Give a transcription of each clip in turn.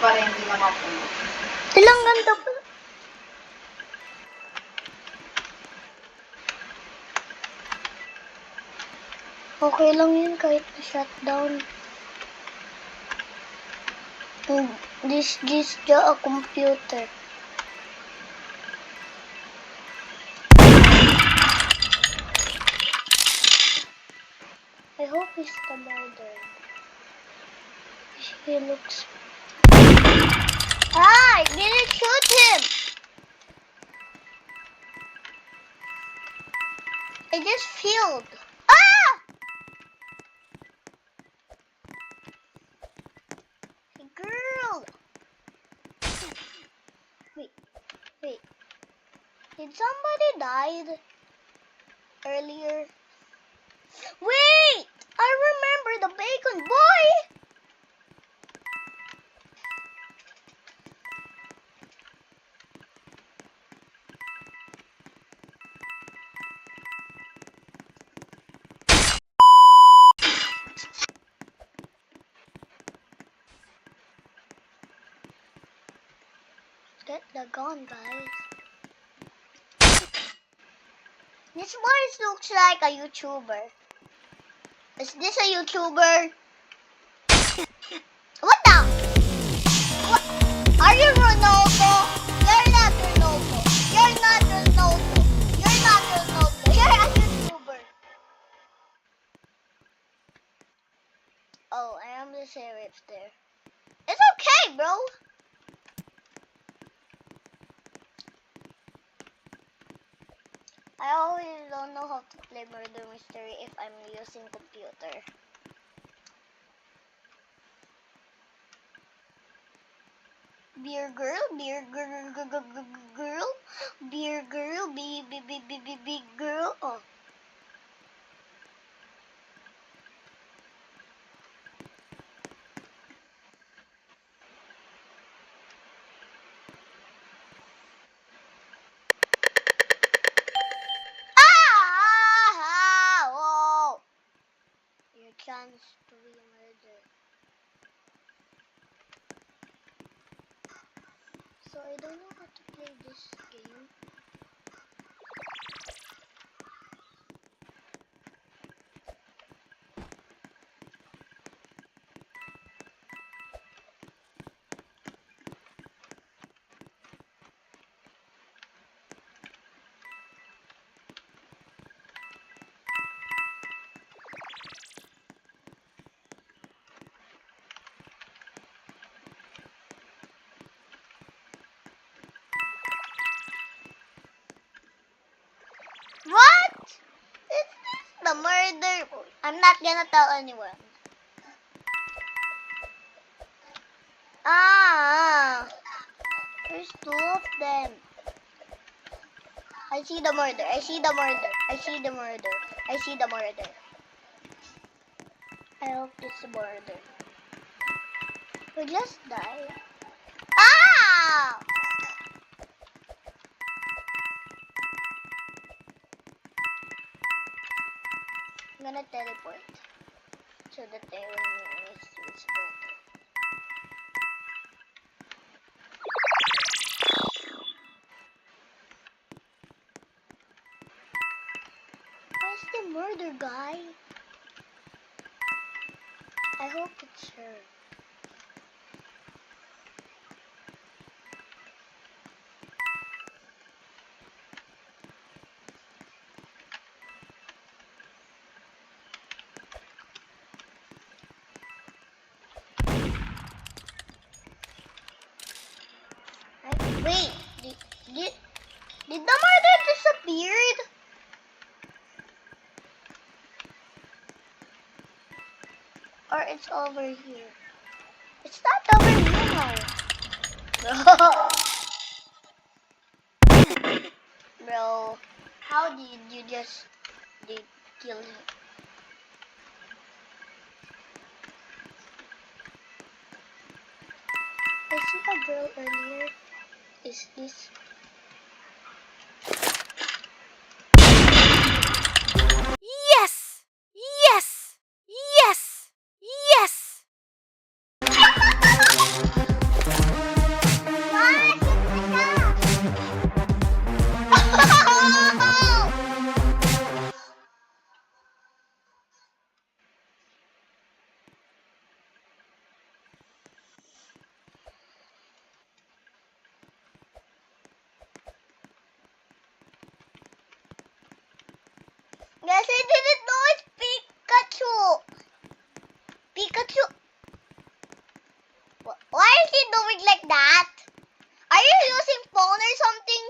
pa rin hindi na mapuno. Ilang ganda pa. Okay lang yun kahit na-shutdown. This is a computer. I hope he's the murderer. He looks... I didn't shoot him! I just failed. Ah! Hey, girl! Wait. Did somebody died earlier? Wait! I remember the bacon boy! Get the gun, guys. This voice looks like a YouTuber. Is this a YouTuber? What the? What? Are you Ronaldo? You're not Ronaldo. You're not Ronaldo. You're not Ronaldo. You're a YouTuber. Oh, I am the sheriff there. It's okay, bro. I always don't know how to play murder mystery if I'm using computer. Beer girl, beer girl, beer girl, big girl. Oh. Oh. Your chance to be murdered. So I don't know how to play this game. What? Is this the murder? I'm not gonna tell anyone. There's two of them. I see the murder. I see the murder. I see the murder. I see the murder. I hope it's the murder. We just die. Ah! I'm gonna teleport so that they will know it's murder. Where's the murder guy? I hope it's her. Wait, did the murder disappeared? Or it's over here? It's not over here now. Bro, how did you just kill him? I see a girl earlier. Is this? Yes! Yes! Yes! Yes! Guys, I didn't know it's Pikachu. Pikachu. Why is he doing like that? Are you using phone or something?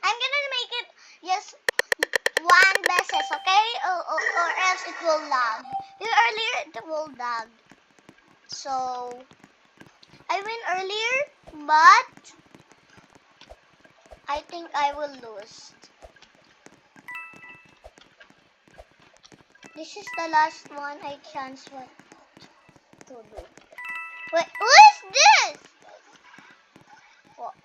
I'm gonna make it just one basis, okay? Or else it will lag. Earlier it will lag. So I win earlier, but I think I will lose. This is the last one I chance what to do. Wait, who is this? What?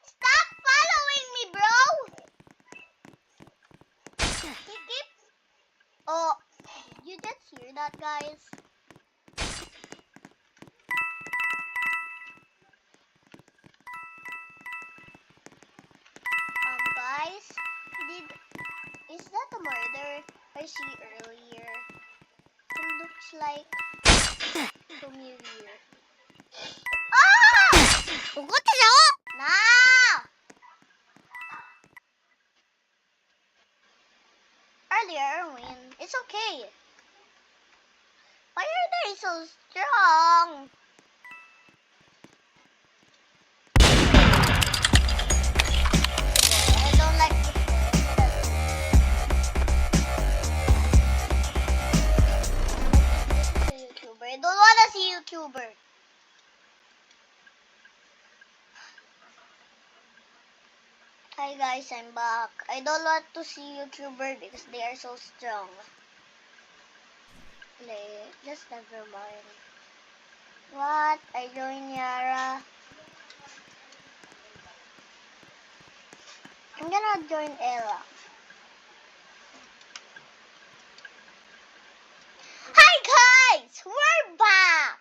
Stop following me, bro! He keeps... Oh, you just hear that, guys? Guys, is that a murder I see earlier? It looks like familiar. Ah! 怒ったぞ Nah! Earlier, win. It's okay. Why are they so strong? I don't like this is a YouTuber. I don't wanna see YouTuber. Hi guys, I'm back. I don't want to see YouTuber because they are so strong. Play, just never mind. What? I joined Yara. I'm gonna join Ella. Hi guys, we're back.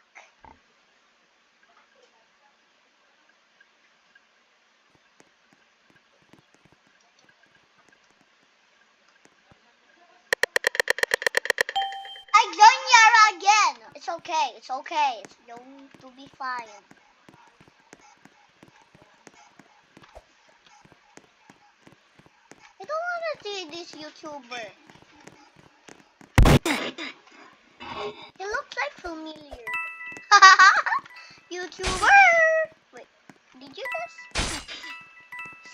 I joined Yara again. It's okay. It's okay. It's going to be fine. I don't want to see this YouTuber. He looks like familiar. YouTuber! Wait, did you just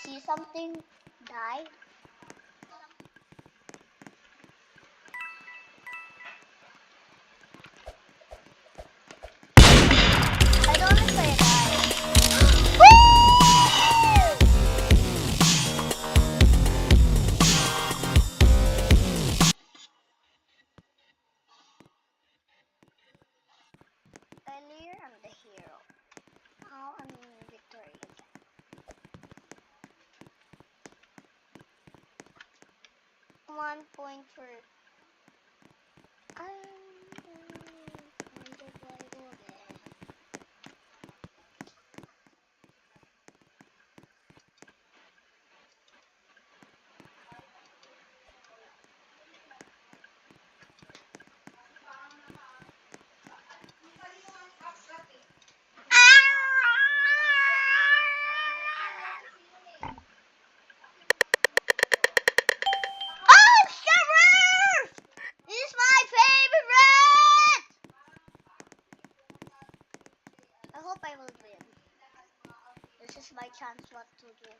see something die? I don't know if I died. Earlier, I'm the hero. Now I'm in victory again. 1 point for... Oh, Sheriff! This is my favorite! I hope I will win. This is my chance what to do.